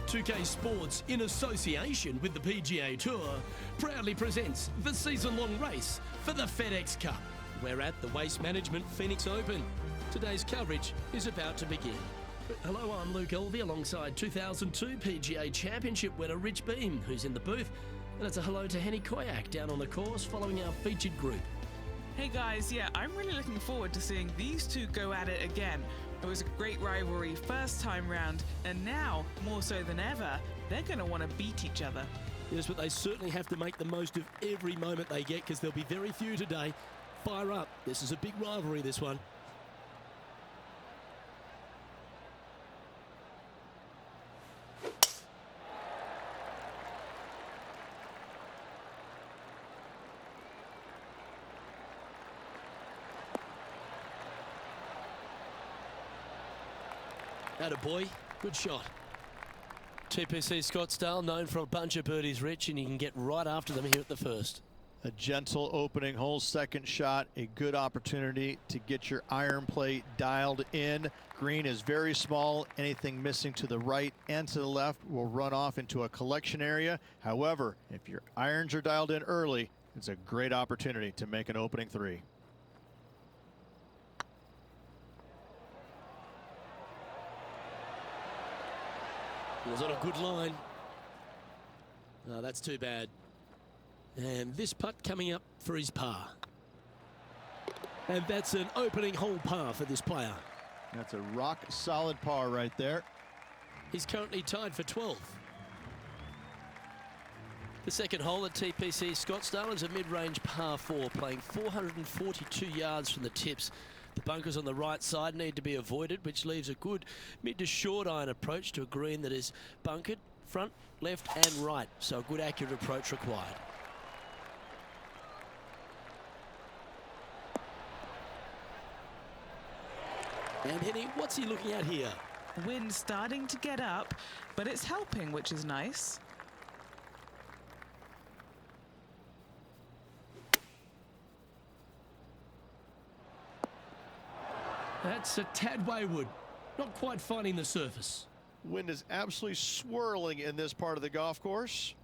2K Sports, in association with the PGA Tour, proudly presents the season-long race for the FedEx Cup. We're at the Waste Management Phoenix Open. Today's coverage is about to begin. Hello, I'm Luke Elvey alongside 2002 PGA Championship winner Rich Beem, who's in the booth. And it's a hello to Henny Koyak down on the course following our featured group. Hey guys, I'm really looking forward to seeing these two go at it again. It was a great rivalry first time round, and now, more so than ever, they're going to want to beat each other. Yes, but they certainly have to make the most of every moment they get, because there'll be very few today. Fire up. This is a big rivalry, this one. Attaboy, good shot. TPC Scottsdale, known for a bunch of birdies, Rich, and you can get right after them here at the first. A gentle opening hole, second shot, a good opportunity to get your iron play dialed in. Green is very small. Anything missing to the right and to the left will run off into a collection area. However, if your irons are dialed in early, it's a great opportunity to make an opening three. It was on a good line. Oh, that's too bad. And this putt coming up for his par. And that's an opening hole par for this player. That's a rock solid par right there. He's currently tied for 12th. The second hole at TPC Scottsdale is a mid-range par 4, playing 442 yards from the tips. The bunkers on the right side need to be avoided, which leaves a good mid to short iron approach to a green that is bunkered front, left and right. So a good accurate approach required. And Henny, what's he looking at here? Wind starting to get up, but it's helping, which is nice. That's a tad wayward, not quite finding the surface. Wind is absolutely swirling in this part of the golf course.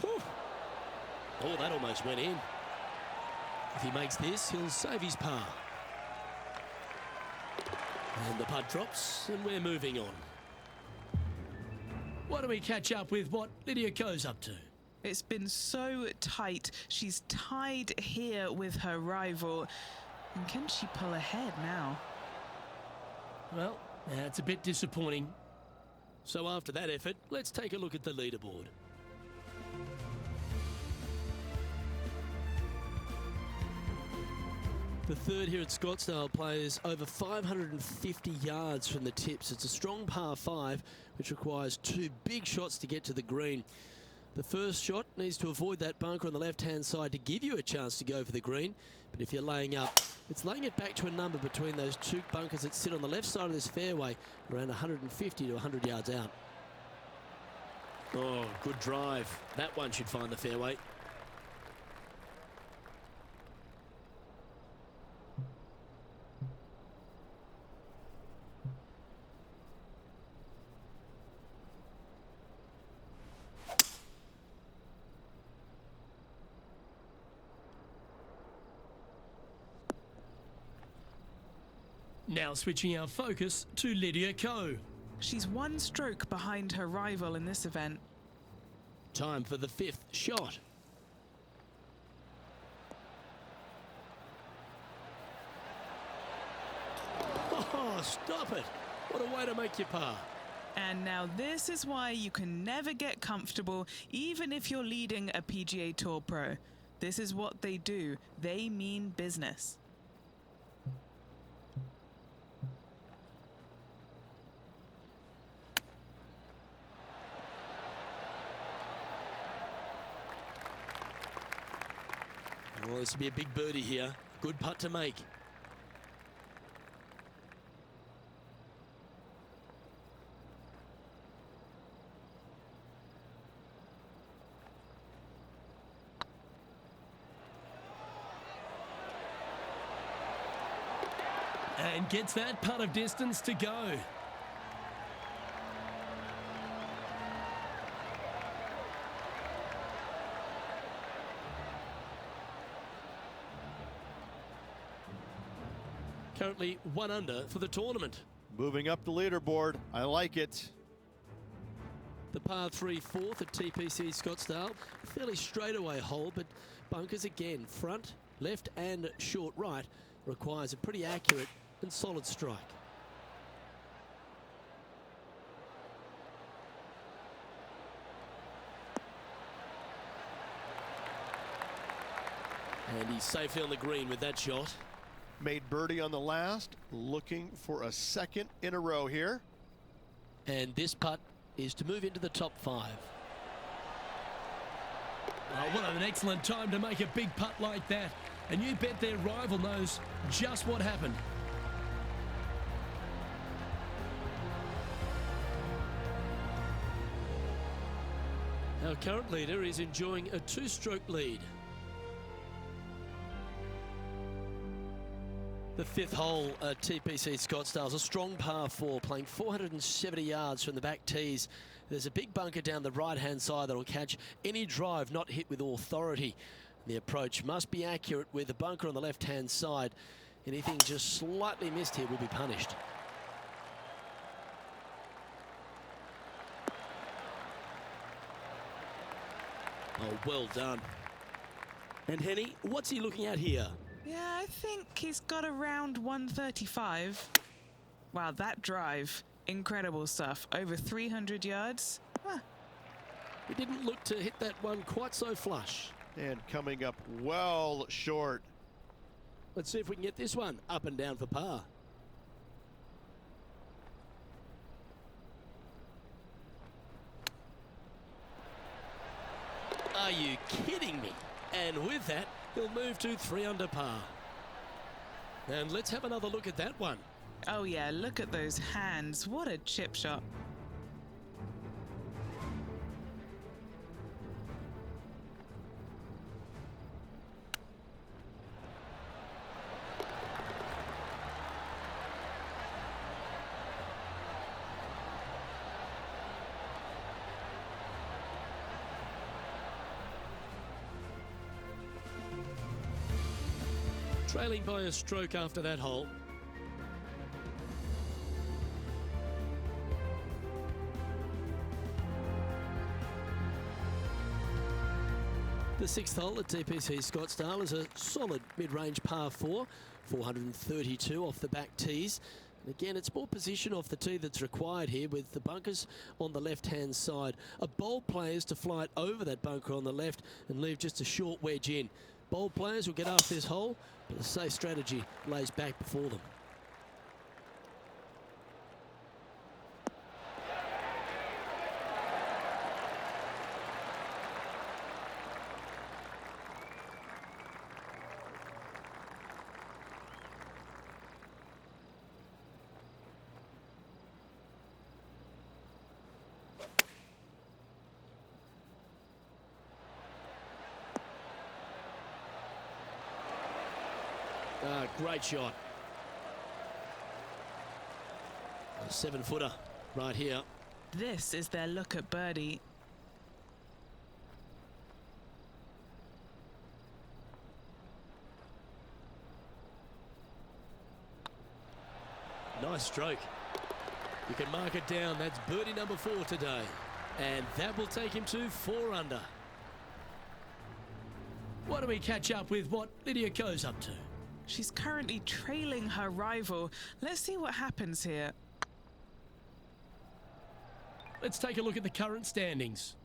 Whew. Oh, that almost went in. If he makes this, he'll save his par. And the putt drops, and we're moving on. Why don't we catch up with what Lydia Ko's up to? It's been so tight. She's tied here with her rival. And can she pull ahead now? Well, that's a bit disappointing. So after that effort, let's take a look at the leaderboard. The third here at Scottsdale plays over 550 yards from the tips. It's a strong par 5, which requires 2 big shots to get to the green. The first shot needs to avoid that bunker on the left-hand side to give you a chance to go for the green. But if you're laying up, it's laying it back to a number between those 2 bunkers that sit on the left side of this fairway, around 150 to 100 yards out. Oh, good drive. That one should find the fairway. Now switching our focus to Lydia Ko. She's 1 stroke behind her rival in this event. Time for the 5th shot. Oh, stop it. What a way to make your par. And now this is why you can never get comfortable, even if you're leading a PGA Tour pro. This is what they do. They mean business. Well, this will be a big birdie here. Good putt to make. And gets that putt of distance to go. Currently 1 under for the tournament. Moving up the leaderboard. I like it. The par 3 fourth at TPC Scottsdale. Fairly straightaway hole, but bunkers again. Front, left and short right requires a pretty accurate and solid strike. And he's safely on the green with that shot. Made birdie on the last. Looking for a second in a row here. And this putt is to move into the top 5. Oh, what an excellent time to make a big putt like that. And you bet their rival knows just what happened. Our current leader is enjoying a 2-stroke lead. The 5th hole at TPC Scottsdale is a strong par 4, playing 470 yards from the back tees. There's a big bunker down the right-hand side that will catch any drive not hit with authority. The approach must be accurate with the bunker on the left-hand side. Anything just slightly missed here will be punished. Oh, well done. And Henny, what's he looking at here? Yeah, I think he's got around 135. Wow, that drive. Incredible stuff. Over 300 yards. Huh. He didn't look to hit that one quite so flush. And coming up well short. Let's see if we can get this one up and down for par. Are you kidding me? And with that, he'll move to 3 under par. And let's have another look at that one. Oh yeah, look at those hands. What a chip shot. Trailing by a stroke after that hole. The 6th hole at TPC Scottsdale is a solid mid-range par 4, 432 off the back tees. And again, it's more position off the tee that's required here with the bunkers on the left-hand side. A bold player is to fly it over that bunker on the left and leave just a short wedge in. Bold players will get after this hole, but the safe strategy lays back before them. Great shot. A 7-footer right here. This is their look at birdie. Nice stroke. You can mark it down. That's birdie number 4 today. And that will take him to 4 under. Why don't we catch up with what Lydia Ko's up to? She's currently trailing her rival. Let's see what happens here. Let's take a look at the current standings.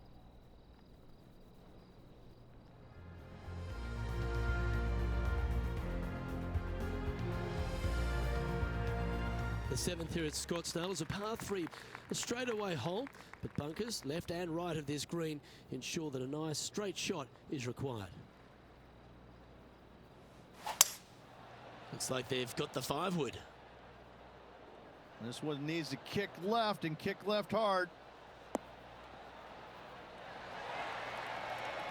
The 7th here at Scottsdale is a par 3, a straightaway hole, but bunkers left and right of this green ensure that a nice straight shot is required. Looks like they've got the 5-wood. This one needs to kick left and kick left hard.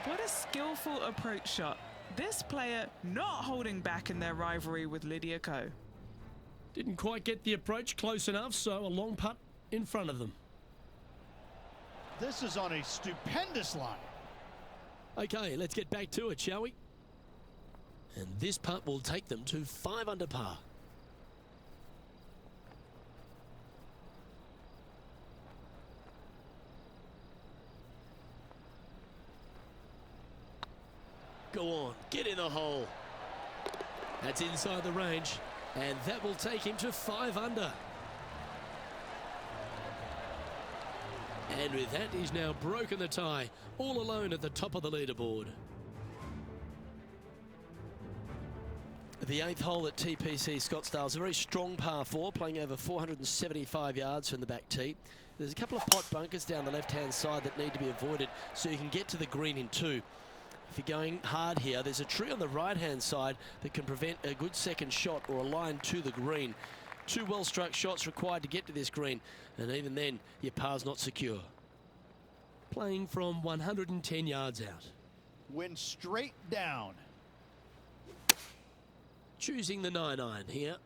What a skillful approach shot. This player not holding back in their rivalry with Lydia Ko. Didn't quite get the approach close enough, so a long putt in front of them. This is on a stupendous line. Okay, let's get back to it, shall we? And this putt will take them to 5 under par. Go on, get in the hole. That's inside the range, and that will take him to 5 under. And with that, he's now broken the tie, all alone at the top of the leaderboard. The 8th hole at TPC Scottsdale is a very strong par 4, playing over 475 yards from the back tee. There's a couple of pot bunkers down the left-hand side that need to be avoided so you can get to the green in 2. If you're going hard here, there's a tree on the right-hand side that can prevent a good second shot or a line to the green. 2 well-struck shots required to get to this green, and even then, your par's not secure. Playing from 110 yards out. Wind straight down. Choosing the 9-iron here.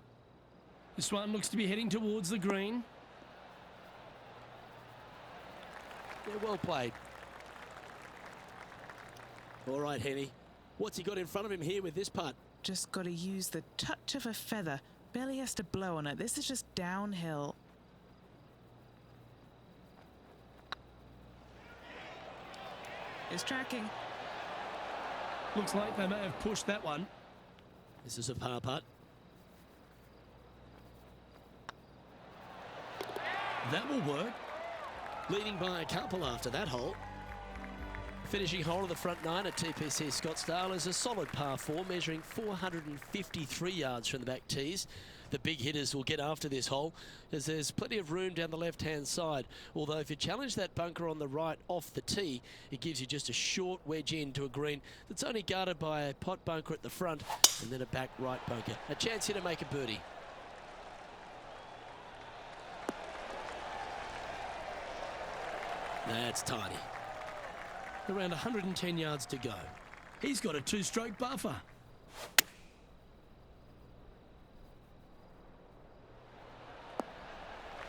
This one looks to be heading towards the green. Yeah, well played. All right, Henny. What's he got in front of him here with this putt? Just got to use the touch of a feather. Barely has to blow on it. This is just downhill. It's tracking. Looks like they may have pushed that one. This is a par putt. That will work. Leading by a couple after that hole. Finishing hole of the front 9 at TPC Scottsdale is a solid par 4, measuring 453 yards from the back tees. The big hitters will get after this hole, as there's plenty of room down the left-hand side. Although if you challenge that bunker on the right off the tee, it gives you just a short wedge into a green that's only guarded by a pot bunker at the front and then a back right bunker. A chance here to make a birdie. That's tiny. Around 110 yards to go. He's got a 2-stroke buffer.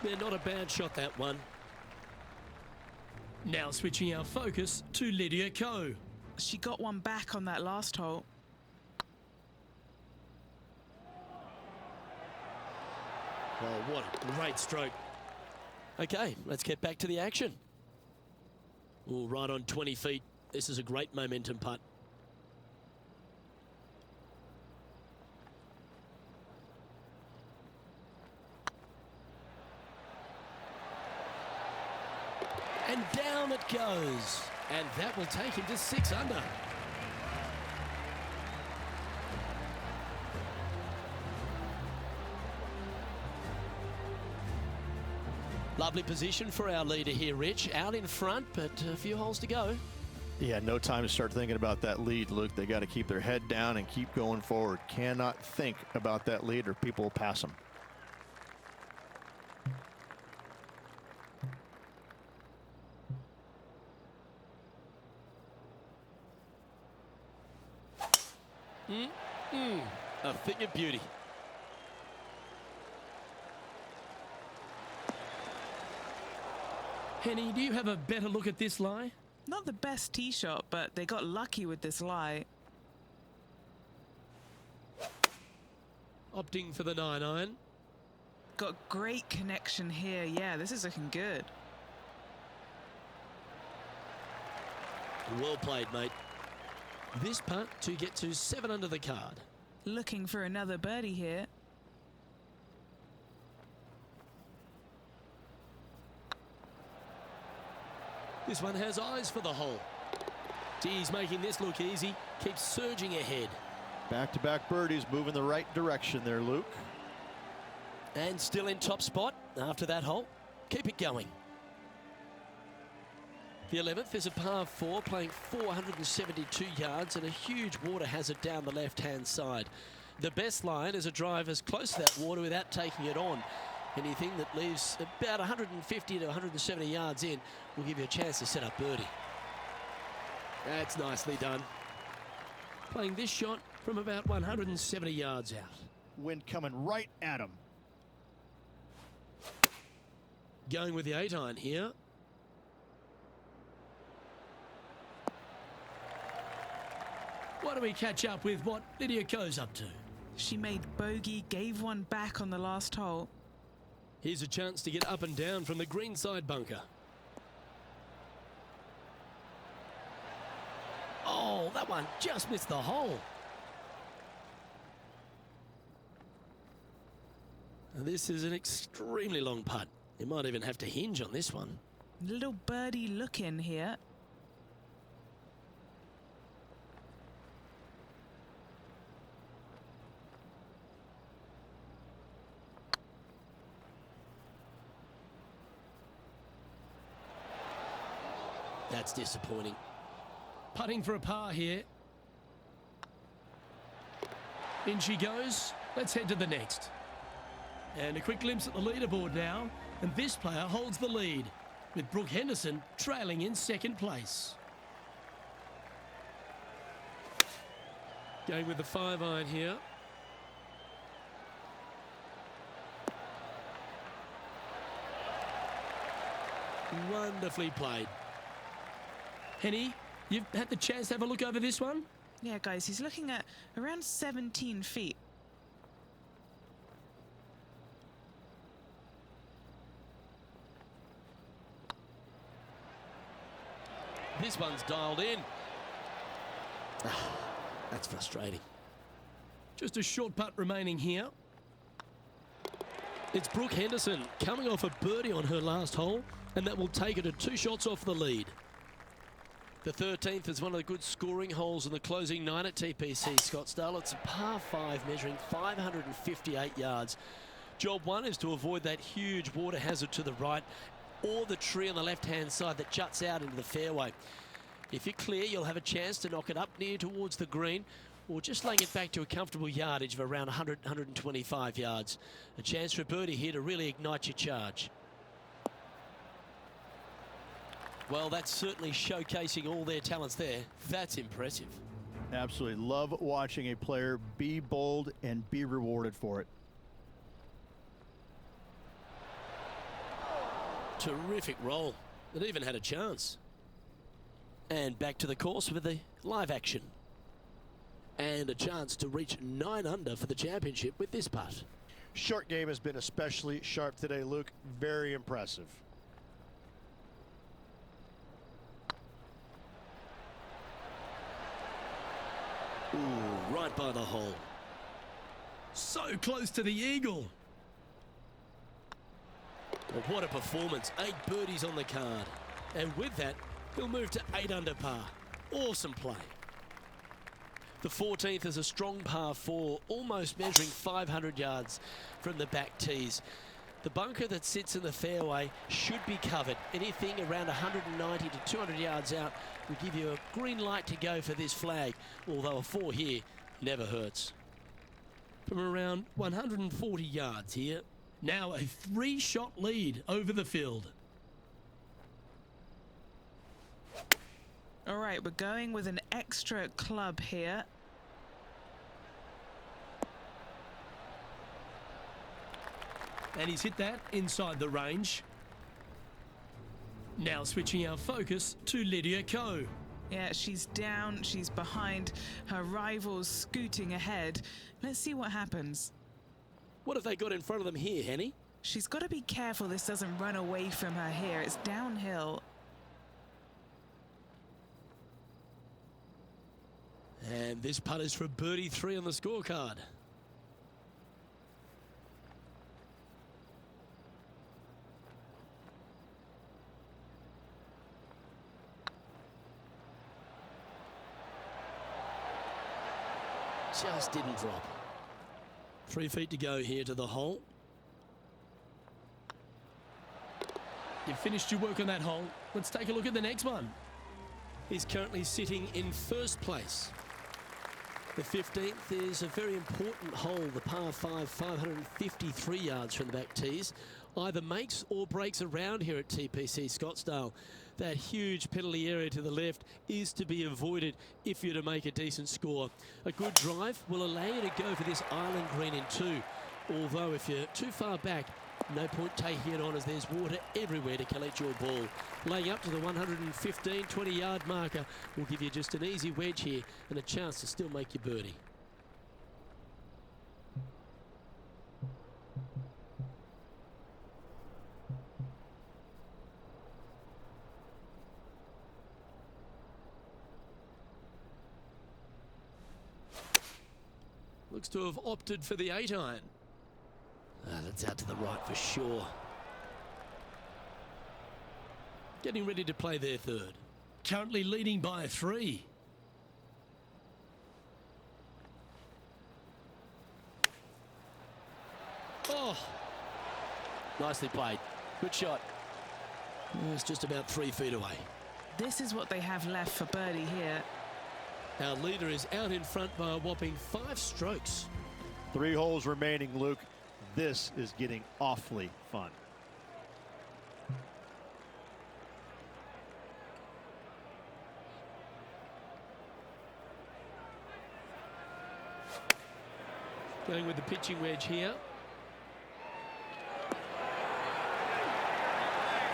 They're not a bad shot, that one. Now switching our focus to Lydia Ko. She got one back on that last hole. Oh, what a great stroke. Okay, let's get back to the action. Oh, right on 20 feet. This is a great momentum putt. And down it goes. And that will take him to 6 under. Lovely position for our leader here, Rich. Out in front, but a few holes to go. Yeah, no time to start thinking about that lead, Luke. They got to keep their head down and keep going forward. Cannot think about that lead or people will pass them. A thing of beauty. Henny, do you have a better look at this lie? Not the best tee shot, but they got lucky with this lie. Opting for the 9-iron. Got great connection here. Yeah, this is looking good. Well played, mate. This putt to get to 7 under the card. Looking for another birdie here. This one has eyes for the hole. He's making this look easy. Keeps surging ahead. Back-to-back birdies, moving the right direction there, Luke. And still in top spot after that hole. Keep it going. The 11th is a par 4, playing 472 yards and a huge water hazard down the left-hand side. The best line is a drive as close to that water without taking it on. Anything that leaves about 150 to 170 yards in will give you a chance to set up birdie. That's nicely done. Playing this shot from about 170 yards out. Wind coming right at him. Going with the 8-iron here. Why don't we catch up with what Lydia Ko's up to? She made bogey, gave one back on the last hole. Here's a chance to get up and down from the greenside bunker. Oh, that one just missed the hole. This is an extremely long putt. You might even have to hinge on this one. Little birdie look in here. That's disappointing. Putting for a par here. In she goes. Let's head to the next. And a quick glimpse at the leaderboard now. And this player holds the lead, with Brooke Henderson trailing in second place. Going with the 5-iron here. Wonderfully played. Henny, you've had the chance to have a look over this one? Yeah, guys, he's looking at around 17 feet. This one's dialed in. That's frustrating. Just a short putt remaining here. It's Brooke Henderson coming off a birdie on her last hole, and that will take her to 2 shots off the lead. The 13th is one of the good scoring holes in the closing 9 at TPC Scottsdale. It's a par 5 measuring 558 yards. Job 1 is to avoid that huge water hazard to the right or the tree on the left-hand side that juts out into the fairway. If you're clear, you'll have a chance to knock it up near towards the green or just laying it back to a comfortable yardage of around 100, 125 yards. A chance for a birdie here to really ignite your charge. Well, that's certainly showcasing all their talents there. That's impressive. Absolutely love watching a player be bold and be rewarded for it. Terrific roll. It even had a chance. And back to the course with the live action. And a chance to reach 9 under for the championship with this putt. Short game has been especially sharp today, Luke. Very impressive. Ooh, right by the hole. So close to the eagle. Well, what a performance. 8 birdies on the card. And with that, he'll move to 8 under par. Awesome play. The 14th is a strong par 4, almost measuring 500 yards from the back tees. The bunker that sits in the fairway should be covered. Anything around 190 to 200 yards out will give you a green light to go for this flag, although a 4 here never hurts. From around 140 yards here. Now a 3-shot lead over the field. All right, we're going with an extra club here. And he's hit that inside the range. Now switching our focus to Lydia Ko. Yeah, she's down, she's behind, her rivals scooting ahead. Let's see what happens. What have they got in front of them here, Henny? She's got to be careful this doesn't run away from her here. It's downhill. And this putt is for birdie 3 on the scorecard. Just didn't drop. 3 feet to go here to the hole. You've finished your work on that hole. Let's take a look at the next one. He's currently sitting in first place. The 15th is a very important hole, the par 5, 553 yards from the back tees. Either makes or breaks around here at TPC Scottsdale. That huge penalty area to the left is to be avoided if you're to make a decent score. A good drive will allow you to go for this island green in 2. Although if you're too far back, No point taking it on as there's water everywhere to collect your ball. Laying up to the 115, 20-yard marker will give you just an easy wedge here and a chance to still make your birdie. Looks to have opted for the 8-iron. That's out to the right for sure. Getting ready to play their third. Currently leading by 3. Oh, nicely played. Good shot. It's just about 3 feet away. This is what they have left for birdie here. Our leader is out in front by a whopping 5 strokes. 3 holes remaining, Luke. This is getting awfully fun. Going with the pitching wedge here.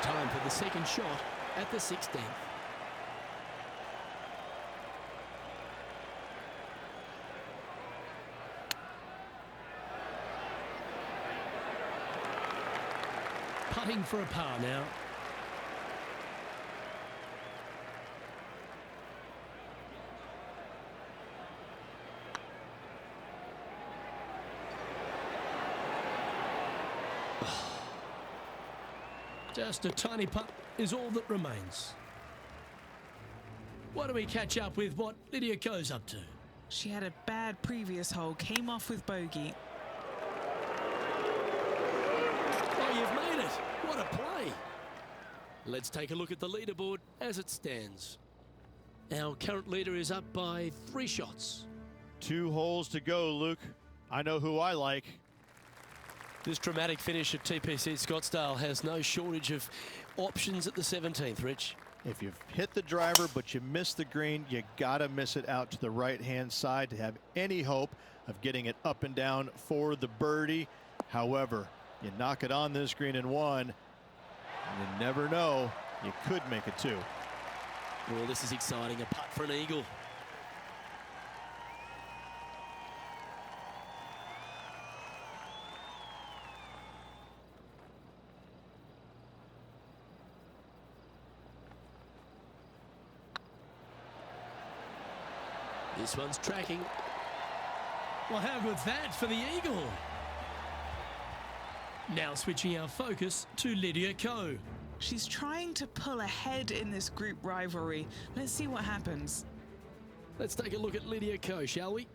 Time for the second shot at the 16th. Putting for a par now. Just a tiny putt is all that remains. Why don't we catch up with what Lydia Ko's up to? She had a bad previous hole, came off with bogey. Oh, you've made it. What a play. Let's take a look at the leaderboard as it stands. Our current leader is up by 3 shots. 2 holes to go, Luke. I know who I like. This dramatic finish at TPC Scottsdale has no shortage of options at the 17th, Rich. If you've hit the driver but you miss the green, you gotta miss it out to the right-hand side to have any hope of getting it up and down for the birdie. However, you knock it on this green in 1, and you never know, you could make it 2. Well, this is exciting. A putt for an eagle. This one's tracking. Well, how good's that for the eagle? Now switching our focus to Lydia Ko. She's trying to pull ahead in this group rivalry. Let's see what happens. Let's take a look at Lydia Ko, shall we?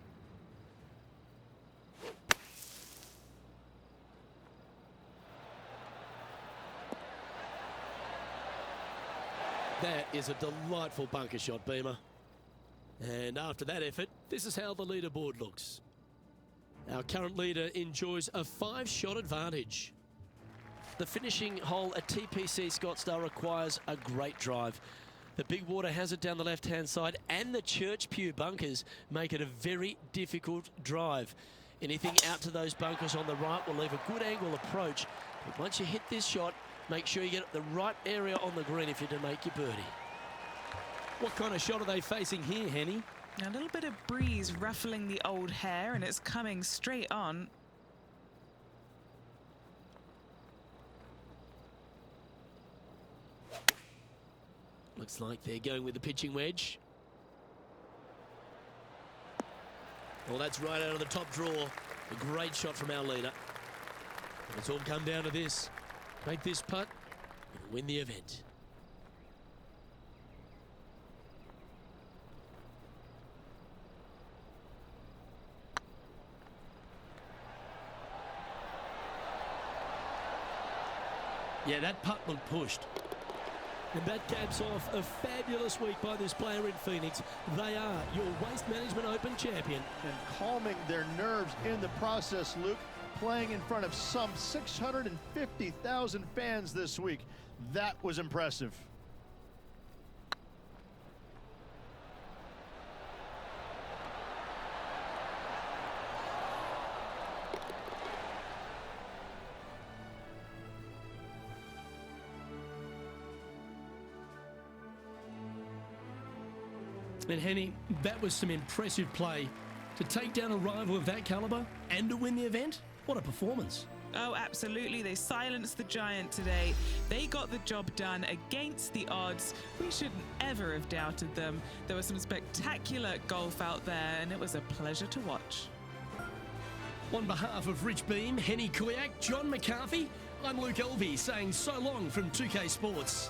That is a delightful bunker shot, Beamer. And after that effort, this is how the leaderboard looks. Our current leader enjoys a 5-shot advantage. The finishing hole at TPC Scottsdale requires a great drive. The big water hazard down the left-hand side and the Church Pew bunkers make it a very difficult drive. Anything out to those bunkers on the right will leave a good angle approach. But once you hit this shot, make sure you get the right area on the green if you're to make your birdie. What kind of shot are they facing here, Henny? A little bit of breeze ruffling the old hair, and it's coming straight on. Looks like they're going with the pitching wedge. Well, that's right out of the top draw. A great shot from our leader. And it's all come down to this. Make this putt and win the event. Yeah, that putt looked pushed. And that caps off a fabulous week by this player in Phoenix. They are your Waste Management Open champion. And calming their nerves in the process, Luke, playing in front of some 650,000 fans this week. That was impressive. And Henny, that was some impressive play. To take down a rival of that calibre and to win the event, what a performance. Oh, absolutely. They silenced the giant today. They got the job done against the odds. We shouldn't ever have doubted them. There was some spectacular golf out there, and it was a pleasure to watch. On behalf of Rich Beam, Henny Kuyak, John McCarthy, I'm Luke Elvey saying so long from 2K Sports.